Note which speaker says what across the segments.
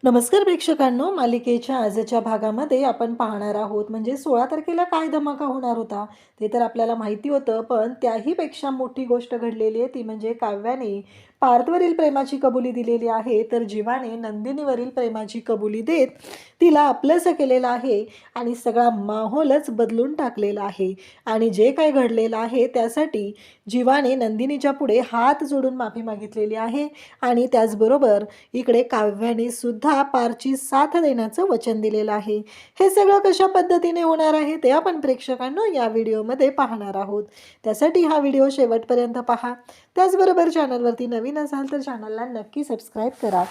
Speaker 1: नमस्कार प्रेक्षकांनो, मालिकेच्या आजच्या भागामध्ये आपण पाहणार आहोत म्हणजे 16 तारखेला काय धमाका होणार होता ते तर आपल्याला माहिती होतं. पण त्याही पेक्षा मोठी गोष्ट घडलेली आहे ती म्हणजे काव्याने पार्थवरील प्रेमाची कबुली दिलेली आहे, तर जीवाने नंदिनीवरील प्रेमाची कबुली देत तिला आपलंसं केलेलं आहे आणि सगळा माहोलच बदलून टाकलेला आहे. आणि जे काही घडलेलं आहे त्यासाठी जीवाने नंदिनीच्या पुढे हात जोडून माफी मागितलेली आहे. आणि त्याचबरोबर इकडे काव्याने सुद्धा पारची साथ देण्याचं वचन दिलेलं आहे. हे सगळं कशा पद्धतीने होणार आहे ते आपण प्रेक्षकांनो या व्हिडिओमध्ये पाहणार आहोत. त्यासाठी हा व्हिडिओ शेवटपर्यंत पहा. त्याचबरोबर चॅनलवरती नवीन असाल तर चॅनलला नक्की सबस्क्राईब करा.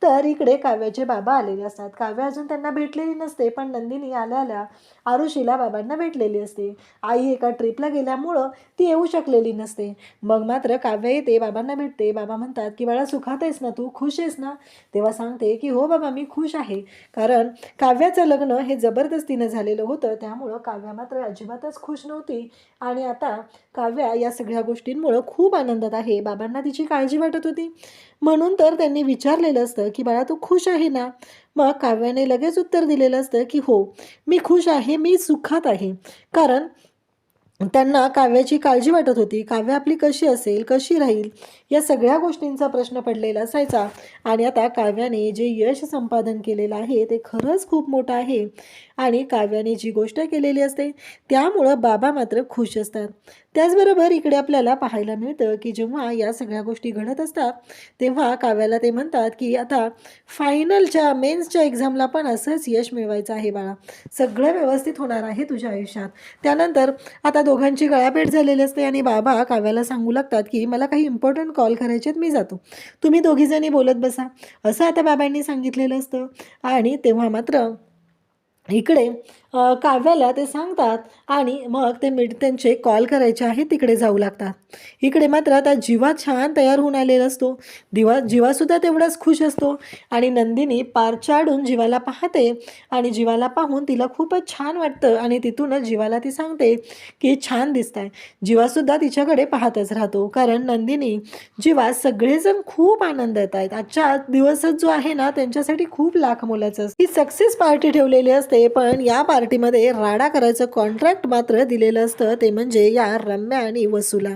Speaker 1: तर इकडे काव्याचे बाबा आलेले असतात. काव्य अजून त्यांना भेटलेली नसते, पण नंदिनी आल्या आल्या आरुषीला बाबांना भेटलेली असते. आई एका ट्रिपला गेल्यामुळं ती येऊ शकलेली नसते. मग मात्र काव्य येते, बाबांना भेटते. बाबा म्हणतात की बाळा, सुखात आहेस ना, तू खुश आहेस ना? तेव्हा सांगते की हो बाबा, मी खुश आहे. कारण काव्याचं लग्न हे जबरदस्तीनं झालेलं होतं, त्यामुळं काव्या मात्र अजिबातच खुश नव्हती. आणि आता काव्या या सगळ्या गोष्टींमुळं खूप आनंदात आहे. बाबांना तिची काळजी वाटत होती, म्हणून तर त्यांनी विचारलेलं असतं की बाळा, तू खुश आहे ना? मग काव्याने लगेच उत्तर दिलेलं असतं की हो, मी खुश आहे, मी सुखात आहे. कारण त्यांना काव्याची काळजी वाटत होती. काव्य आपली कशी असेल, कशी राहील, या सगळ्या गोष्टींचा प्रश्न पडलेला असायचा. आणि आता काव्याने जे यश संपादन केलेलं आहे ते खरंच खूप मोठं आहे. आणि काव्याने जी गोष्ट केलेली असते त्यामुळं बाबा मात्र खुश असतात. त्याचबरोबर इकडे आपल्याला पाहायला मिळतं की जेव्हा या सगळ्या गोष्टी घडत असतात तेव्हा काव्याला ते म्हणतात की आता फायनलच्या मेन्सच्या एक्झामला पण असंच यश मिळवायचं आहे बाळा. सगळं व्यवस्थित होणार आहे तुझ्या आयुष्यात. त्यानंतर आता दोघांची गळाभेट झालेली असते आणि बाबा काव्याला सांगू लागतात की मला काही इम्पॉर्टंट कॉल करायचे आहेत, मी जातो, तुम्ही दोघीजणी बोलत बसा, असं आता बाबांनी सांगितलेलं असतं. आणि तेव्हा मात्र इकडे काव्याला ते सांगतात आणि मग ते त्यांचे कॉल करायचे आहे तिकडे जाऊ लागतात. इकडे मात्र आता जीवा छान तयार होऊन आलेला असतो. जीवासुद्धा तेवढाच खुश असतो. आणि नंदिनी पारच्याडून जीवाला पाहते आणि जीवाला पाहून तिला खूपच छान वाटतं आणि तिथूनच जीवाला ती सांगते की छान दिसताय. जीवासुद्धा तिच्याकडे पाहतच राहतो, कारण नंदिनी, जीवा सगळेजण खूप आनंदात आहेत. आजच्या दिवसच जो आहे ना त्यांच्यासाठी खूप लाख मोलाचं असतं. ही सक्सेस पार्टी ठेवलेली असते, पण या पार्टीमध्ये राडा करायचं कॉन्ट्रॅक्ट मात्र दिलेलं असतं, ते म्हणजे या रम्या आणि वसूला.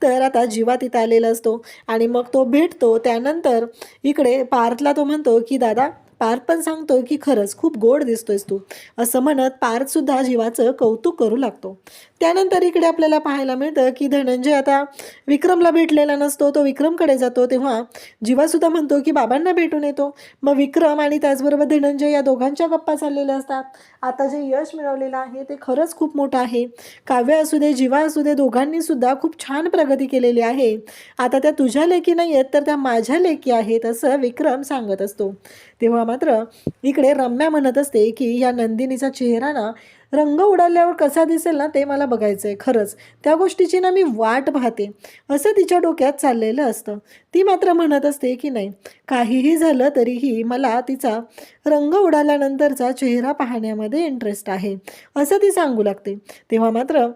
Speaker 1: तर आता जीवा तिथं आलेला असतो आणि मग तो भेटतो. त्यानंतर इकडे पार्थला तो म्हणतो की दादा, पार्थ पण सांगतो की खरंच खूप गोड दिसतोयस तू, असं म्हणत पार्थसुद्धा जीवाचं कौतुक करू लागतो. त्यानंतर इकडे आपल्याला पाहायला मिळतं की धनंजय आता विक्रमला भेटलेला नसतो, तो विक्रमकडे जातो. तेव्हा जीवासुद्धा म्हणतो की बाबांना भेटून येतो. मग विक्रम आणि त्याचबरोबर धनंजय या दोघांच्या गप्पा चाललेल्या असतात. आता जे यश मिळवलेलं आहे ते खरंच खूप मोठं आहे. काव्य असू दे, जीवा असू दे, दोघांनी सुद्धा खूप छान प्रगती केलेली आहे. आता त्या तुझ्या लेकी नाही आहेत, तर त्या माझ्या लेकी आहेत, असं विक्रम सांगत असतो. तेव्हा मात्र इकडे रम्या म्हणत असते की या नंदिनीचा चेहरा ना रंग उडाल्यावर कसा दिसेल ना ते मला बघायचं आहे. खरंच त्या गोष्टीची ना मी वाट पाहते, असं तिच्या डोक्यात चाललेलं असतं. ती मात्र म्हणत असते की नाही, काहीही झालं तरीही मला तिचा रंग उडाल्यानंतरचा चेहरा पाहण्यामध्ये इंटरेस्ट आहे, असं ती सांगू लागते. तेव्हा मात्र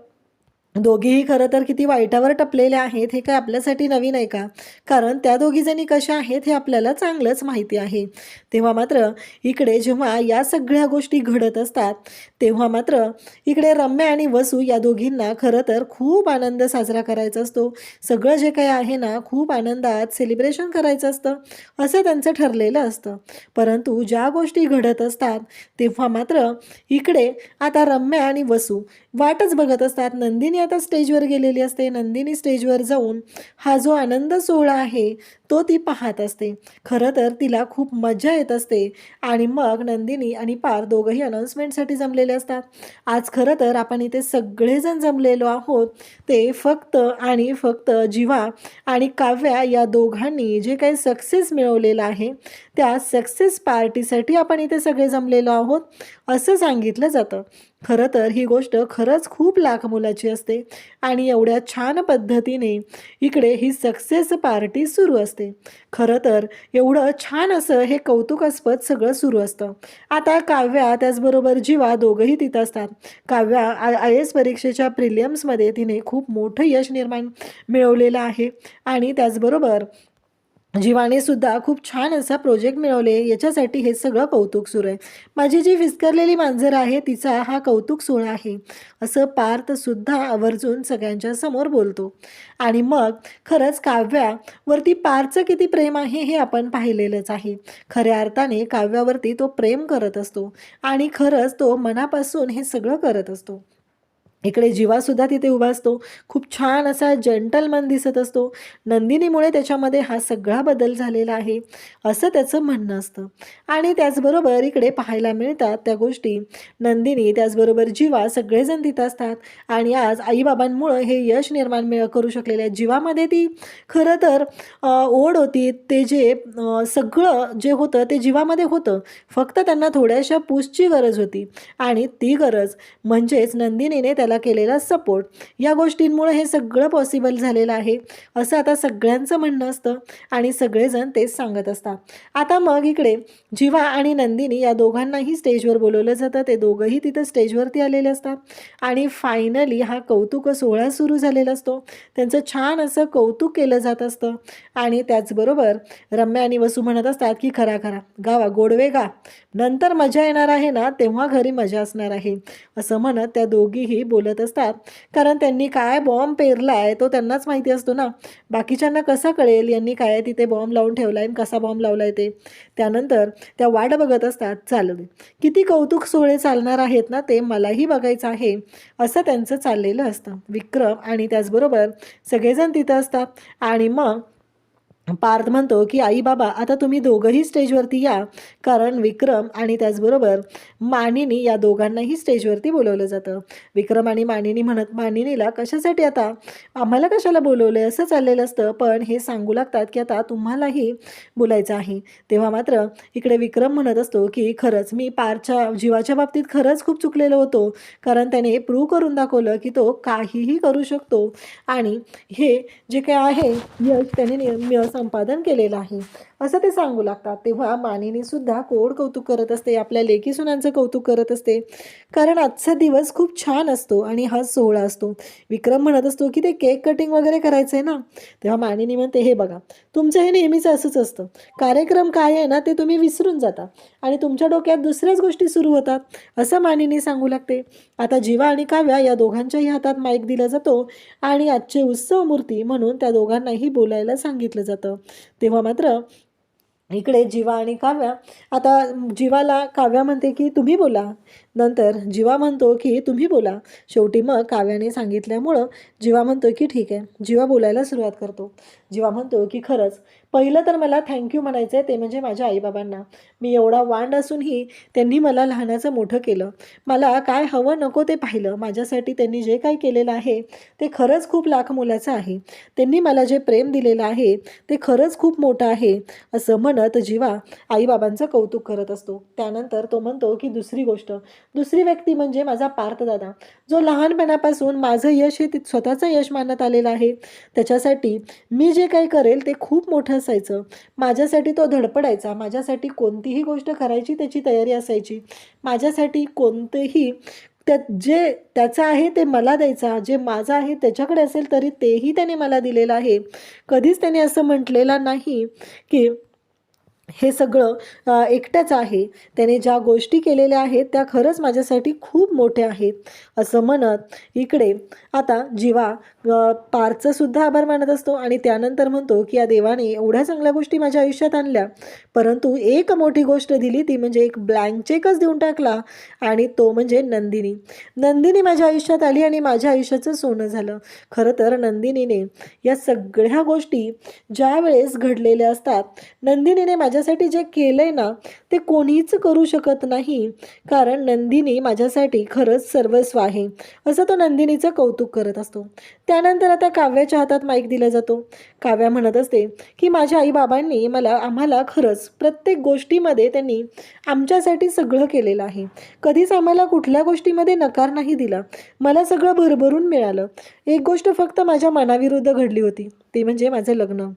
Speaker 1: दोघीही खरं तर किती वाईटावर टपलेल्या आहेत हे काय आपल्यासाठी नवीन आहे का? कारण त्या दोघीजणी कशा आहेत हे आपल्याला चांगलंच माहिती आहे. तेव्हा मात्र इकडे जेव्हा या सगळ्या गोष्टी घडत असतात तेव्हा मात्र इकडे रम्या आणि वसू या दोघींना खरं तर खूप आनंद साजरा करायचा असतो. सगळं जे काही आहे ना खूप आनंदात सेलिब्रेशन करायचं असतं, असं त्यांचं ठरलेलं असतं. परंतु ज्या गोष्टी घडत असतात तेव्हा मात्र इकडे आता रम्या आणि वसू वाटच बघत असतात. नंदिनी आता स्टेजवर गेलेली असते. नंदिनी स्टेजवर जाऊन हा जो आनंद सोहळा आहे तो ती पाहत असते. खरं तर तिला खूप मजा येत असते. आणि मग नंदिनी आणि पार दोघंही अनाऊन्समेंटसाठी जमलेले असतात. आज खरं तर आपण इथे सगळेजण जमलेलो आहोत ते फक्त आणि फक्त जीवा आणि काव्या या दोघांनी जे काही सक्सेस मिळवलेलं आहे त्या सक्सेस पार्टीसाठी आपण इथे सगळे जमलेलो आहोत, असं सांगितलं जातं. खरं तर ही गोष्ट खरंच खूप लाख मोलाची असते आणि एवढ्या छान पद्धतीने इकडे ही सक्सेस पार्टी सुरू असते. खरं तर एवढं छान असं हे कौतुकास्पद सगळं सुरू असतं. आता काव्या त्याचबरोबर जीवा दोघंही तिथं असतात. काव्या IAS परीक्षेच्या प्रिलियम्समध्ये तिने खूप मोठं यश मिळवलेलं आहे आणि त्याचबरोबर जीवाने सुद्धा खूप छान असा प्रोजेक्ट मिळवले, याच्यासाठी हे सगळं कौतुक सुरू आहे. माझी जी विस्करलेली मांजर आहे तिचा हा कौतुक सोहळा आहे, असं पार्थ सुद्धा आवर्जून सगळ्यांच्या समोर बोलतो. आणि मग खरंच काव्यावरती पार्थचं किती प्रेम आहे हे आपण पाहिलेलंच आहे. खऱ्या अर्थाने काव्यावरती तो प्रेम करत असतो आणि खरंच तो मनापासून हे सगळं करत असतो. इकडे जीवासुद्धा तिथे उभा असतो. खूप छान असा जेंटलमन दिसत असतो. नंदिनीमुळे त्याच्यामध्ये हा सगळा बदल झालेला आहे, असं त्याचं म्हणणं असतं. आणि त्याचबरोबर इकडे पाहायला मिळतात त्या गोष्टी. नंदिनी त्याचबरोबर जीवा सगळेजण तिथं असतात आणि आज आईबाबांमुळं हे यश निर्माण करू शकलेले आहेत. जीवामध्ये ती खरं तर ओढ होती. ते जे सगळं जे होतं ते जीवामध्ये होतं. फक्त त्यांना थोड्याशा पुशची गरज होती आणि ती गरज म्हणजेच नंदिनीने त्याला केलेला सपोर्ट, या गोष्टींमुळे हे सगळं पॉसिबल झालेलं आहे, असं आता सगळ्यांचं म्हणणं असतं आणि सगळेजण तेच सांगत असतात. आता मग इकडे जीवा आणि नंदिनी या दोघांनाही स्टेजवर बोलवलं जातं. ते दोघंही तिथं स्टेजवरती आलेले असतात आणि फायनली हा कौतुक सोहळा सुरू झालेला असतो. त्यांचं छान असं कौतुक केलं जात असतं आणि त्याचबरोबर रम्या आणि वसू म्हणत असतात की खरा खरा गावा गोडवे गा, नंतर मजा येणार आहे ना तेव्हा घरी मजा असणार आहे, असं म्हणत त्या दोघीही बोलत असतात. कारण त्यांनी काय बॉम्ब पेरलाय तो त्यांनाच माहिती असतो ना, बाकीच्यांना कसा कळेल यांनी काय तिथे बॉम्ब लावून ठेवलाय आणि कसा बॉम्ब लावलाय ते. त्यानंतर त्या वाट बघत असतात, चालू दे किती कौतुक सोहळे चालणार आहेत ना ते मलाही बघायचं आहे, असं त्यांचं चाललेलं असतं. विक्रम आणि त्याचबरोबर सगळेजण तिथं असतात आणि मग पार्थ म्हणतो की आई बाबा आता तुम्ही दोघंही स्टेजवरती या, कारण विक्रम आणि त्याचबरोबर मानिनी या दोघांनाही स्टेजवरती बोलवलं जातं. विक्रम आणि मानिनी म्हणत मानिनीला कशासाठी आता आम्हाला कशाला बोलवलं असं चाललेलं असतं, पण हे सांगू लागतात की आता तुम्हालाही बोलायचं आहे. तेव्हा मात्र इकडे विक्रम म्हणत असतो की खरंच मी पारच्या जीवाच्या बाबतीत खरंच खूप चुकलेलो होतो, कारण त्याने प्रूव्ह करून दाखवलं की तो काहीही करू शकतो आणि हे जे काय आहे यश त्याने संपादन केलेलं आहे, असं ते सांगू लागतात. तेव्हा मानिनी सुद्धा कोड कौतुक करत असते, आपल्या लेकी सुनांचं कौतुक करत असते, कारण आजचा दिवस खूप छान असतो आणि हा सोहळा असतो. विक्रम म्हणत असतो की ते केक कटिंग वगैरे करायचं आहे ना, तेव्हा मानिनी म्हणते हे बघा तुमचं हे नेहमीच असंच असतं, कार्यक्रम काय आहे ना ते तुम्ही विसरून जाता आणि तुमच्या डोक्यात दुसऱ्याच गोष्टी सुरू होतात, असं मानिनी सांगू लागते. आता जीवा आणि काव्या या दोघांच्याही हातात माईक दिला जातो आणि आजचे उत्सव मूर्ती म्हणून त्या दोघांनाही बोलायला सांगितलं जातं. तेव्हा मात्र इकडे जीवा आणि काव्या, आता जीवाला काव्या म्हणते की तुम्ही बोला, नंतर जीवा म्हणतो की तुम्ही बोला. शेवटी मग काव्याने सांगितल्यामुळं जीवा म्हणतो की ठीक आहे. जीवा बोलायला सुरुवात करतो. जीवा म्हणतो की खरंच पहिलं तर मला थँक्यू म्हणायचं आहे, ते म्हणजे माझ्या आईबाबांना. मी एवढा वांड असूनही त्यांनी मला लहानाचं मोठं केलं, मला काय हवं नको ते पाहिलं, माझ्यासाठी त्यांनी जे काही केलेलं आहे ते खरंच खूप लाख मोलाचं आहे. त्यांनी मला जे प्रेम दिलेलं आहे ते खरंच खूप मोठं आहे, असं म्हणत जीवा आईबाबांचं कौतुक करत असतो. त्यानंतर तो म्हणतो की दुसरी व्यक्ती म्हणजे माझा पार्थदादा, जो लहानपणापासून माझं यश हे स्वतःचं यश मानत आलेलं आहे. त्याच्यासाठी मी जे काही करेल ते खूप मोठं असायचं. माझ्यासाठी तो धडपडायचा, माझ्यासाठी कोणतीही गोष्ट करायची त्याची तयारी असायची. माझ्यासाठी कोणतेही जे त्याचं आहे ते मला द्यायचा, जे माझं आहे त्याच्याकडे असेल तरी तेही त्याने मला दिलेलं आहे. कधीच त्याने असं म्हटलेलं नाही की हे सगळं एकट्याच आहे. त्याने ज्या गोष्टी केलेल्या आहेत त्या खरंच माझ्यासाठी खूप मोठ्या आहेत, असं म्हणत इकडे आता जीवा पार्थचं सुद्धा आभार मानत असतो आणि त्यानंतर म्हणतो की या देवाने एवढ्या चांगल्या गोष्टी माझ्या आयुष्यात आणल्या, परंतु एक मोठी गोष्ट दिली ती म्हणजे एक ब्लँक चेकच देऊन टाकला आणि तो म्हणजे नंदिनी. नंदिनी माझ्या आयुष्यात आली आणि माझ्या आयुष्याचं सोनं झालं. खरं तर नंदिनीने या सगळ्या गोष्टी ज्या वेळेस घडलेल्या असतात, नंदिनीने माझ्यासाठी जे केलंय ना ते कोणीच करू शकत नाही, कारण नंदिनी माझ्यासाठी खरंच सर्वस्व आहे, असं तो नंदिनीचं कौतुक करत असतो. त्यानंतर आता काव्याच्या हातात माईक दिला जातो. काव्या म्हणत असते की माझ्या आईबाबांनी आम्हाला खरंच प्रत्येक गोष्टीमध्ये त्यांनी आमच्यासाठी सगळं केलेलं आहे. कधीच आम्हाला कुठल्या गोष्टीमध्ये नकार नाही दिला. मला सगळं भरभरून मिळालं. एक गोष्ट फक्त माझ्या मनाविरुद्ध घडली होती, ते म्हणजे माझं लग्न.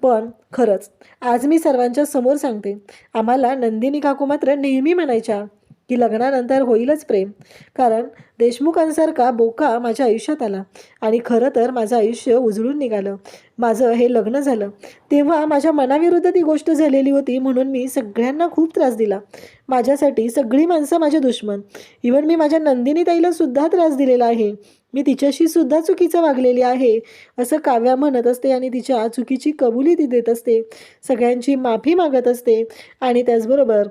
Speaker 1: पण खरंच आज मी सर्वांच्या समोर सांगते, आम्हाला नंदिनी काकू मात्र नेहमी म्हणायच्या की लग्नानंतर होईलच प्रेम, कारण देशमुखांसारखा बोका माझ्या आयुष्यात आला आणि खरं तर माझं आयुष्य उजळून निघालं. माझं हे लग्न झालं तेव्हा माझ्या मनाविरुद्ध ती गोष्ट झालेली होती, म्हणून मी सगळ्यांना खूप त्रास दिला. माझ्यासाठी सगळी माणसं माझे दुश्मन. इव्हन मी माझ्या नंदिनी ताईला सुद्धा त्रास दिलेला आहे. मी तिच्याशी सुद्धा चुकीचं वागलेली आहे असं काव्या म्हणत असते आणि तिच्या चुकीची कबुली ती देत असते. सगळ्यांची माफी मागत असते आणि त्याचबरोबर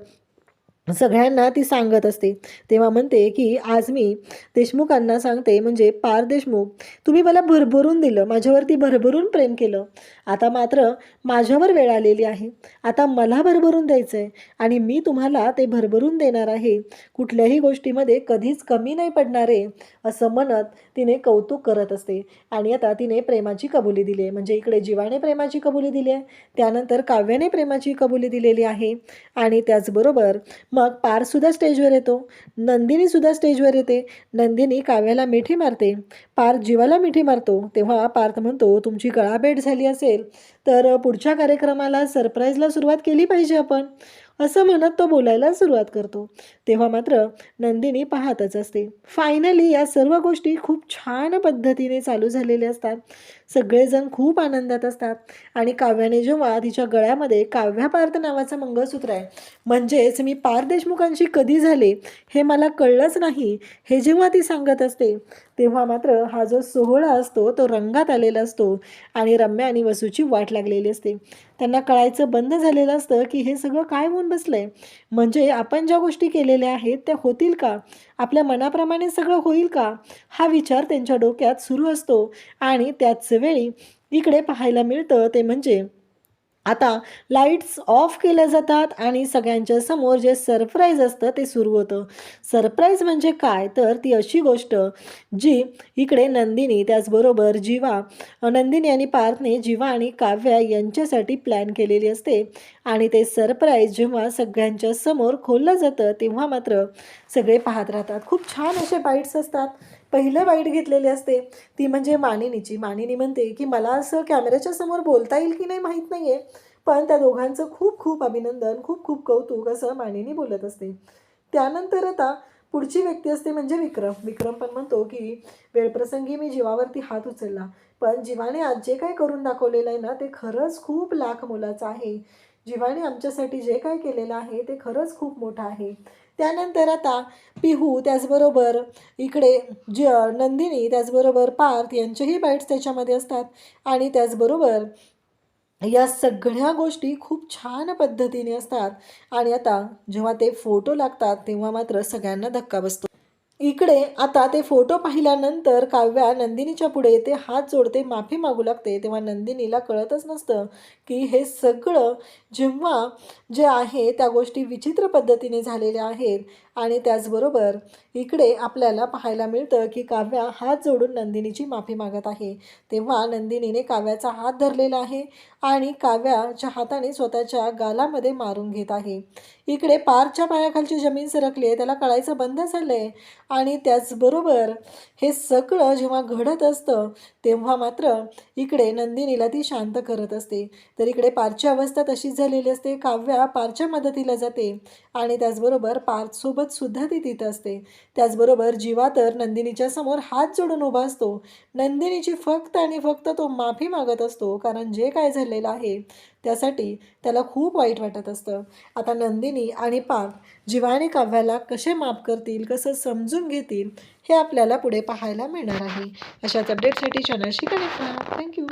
Speaker 1: सगळ्यांना ती सांगत असते. तेव्हा म्हणते की आज मी देशमुखांना सांगते, म्हणजे पार देशमुख, तुम्ही मला भरभरून दिलं, माझ्यावरती भरभरून प्रेम केलं. आता मात्र माझ्यावर वेळ आलेली आहे. आता मला भरभरून द्यायचं आहे आणि मी तुम्हाला ते भरभरून देणार आहे. कुठल्याही गोष्टीमध्ये कधीच कमी नाही पडणार आहे असं म्हणत तिने कौतुक करत असते. आणि आता तिने प्रेमाची कबुली दिली आहे, म्हणजे इकडे जीवाने प्रेमाची कबुली दिली आहे, त्यानंतर काव्याने प्रेमाची कबुली दिलेली आहे. आणि त्याचबरोबर मग पारसुद्धा स्टेजवर येतो, नंदिनीसुद्धा स्टेजवर येते. नंदिनी काव्याला मिठी मारते, पार्थ जीवाला मिठी मारतो. तेव्हा पार्थ म्हणतो, तुमची गळाभेट झाली असेल तर पुढच्या कार्यक्रमाला सरप्राईजला सुरुवात केली पाहिजे आपण, असं म्हणत तो बोलायला सुरुवात करतो. तेव्हा मात्र नंदिनी पाहतच असते. फायनली या सर्व गोष्टी खूप छान पद्धतीने चालू झालेल्या असतात. सगळेजण खूप आनंदात असतात आणि काव्याने जेव्हा तिच्या गळ्यामध्ये काव्या पार्थ नावाचं मंगळसूत्र आहे, म्हणजेच मी पार देशमुखांशी कधी झाले हे मला कळलंच नाही, हे जेव्हा ती सांगत असते, तेव्हा मात्र हा जो सोहळा असतो तो रंगात आलेला असतो आणि रम्या आणि वसूची वाट लागलेली असते. त्यांना कळायचं बंद झालेलं असतं की हे सगळं काय होऊन बसलंय, म्हणजे आपण ज्या गोष्टी केलेल्या आहेत त्या होतील का, आपल्या मनाप्रमाणे सगळं होईल का, हा विचार त्यांच्या डोक्यात सुरू असतो. आणि त्याच वेळी इकडे पाहायला मिळतं ते म्हणजे आता लाईट्स ऑफ केल्या जातात आणि सगळ्यांच्या समोर जे सरप्राईज असतं ते सुरू होतं. सरप्राईज म्हणजे काय, तर ती अशी गोष्ट जी इकडे नंदिनी त्याचबरोबर जीवा, नंदिनी आणि पार्थने जीवा आणि काव्या यांच्यासाठी प्लॅन केलेली असते. आणि ते सरप्राईज जेव्हा सगळ्यांच्या समोर खोललं जातं तेव्हा मात्र सगळे पाहत राहतात. खूप छान असे बाईट्स असतात. पहिलं बाईट घेतलेली असते ती म्हणजे मानिनीची. मानिनी म्हणते की मला असं कॅमेऱ्याच्या समोर बोलता येईल की नाही माहीत नाही आहे, पण त्या दोघांचं खूप खूप अभिनंदन, खूप खूप कौतुक असं मानिनी बोलत असते. त्यानंतर आता पुढची व्यक्ती असते म्हणजे विक्रम. विक्रम पण म्हणतो की वेळप्रसंगी मी जीवावरती हात उचलला, पण जीवाने आज जे काय करून दाखवलेलं आहे ना ते खरंच खूप लाख मोलाचं आहे. जीवाने आमच्यासाठी जे काय केलेलं आहे ते खरंच खूप मोठं आहे. त्यानंतर आता पिहू त्याचबरोबर इकडे नंदिनी त्याचबरोबर पार्थ यांचेही बाईट्स त्याच्यामध्ये असतात. आणि त्याचबरोबर या सगळ्या गोष्टी खूप छान पद्धतीने असतात. आणि आता जेव्हा ते फोटो लागतात तेव्हा मात्र सगळ्यांना धक्का बसतो. इकडे आता ते फोटो पाहिल्यानंतर काव्या नंदिनीच्या पुढे येते, हात जोडते, माफी मागू लागते. तेव्हा नंदिनीला कळतच नसतं की हे सगळं जेव्हा जे आहे त्या गोष्टी विचित्र पद्धतीने झालेल्या आहेत. आणि त्याचबरोबर इकडे आपल्याला पाहायला मिळतं की काव्या हात जोडून नंदिनीची माफी मागत आहे. तेव्हा नंदिनीने काव्याचा हात धरलेला आहे आणि काव्याच्या हाताने स्वतःच्या गालामध्ये मारून घेत आहे. इकडे पारच्या पायाखालची जमीन सरकली आहे, त्याला कळायचं बंद झालं आहे. आणि त्याचबरोबर हे सगळं जेव्हा घडत असतं तेव्हा मात्र इकडे नंदिनीला ती शांत करत असते. तर इकडे पारची अवस्था तशीच झालेली असते. काव्या पारच्या मदतीला जाते आणि त्याचबरोबर पार्थसोबत सुद्धा ती तिथं असते. त्याचबरोबर जीवा तर नंदिनीच्या समोर हात जोडून उभा असतो. नंदिनीची फक्त आणि फक्त तो माफी मागत असतो, कारण जे काय झालेलं आहे त्यासाठी त्याला खूप वाईट वाटत असतं. आता नंदिनी आणि पार्थ जीवाने काव्याला कसे माफ करतील, कसं समजून घेतील, हे आपल्याला पुढे पाहायला मिळणार आहे. अशाच अपडेटसाठी चॅनलशी कनेक्ट राहा. थँक्यू.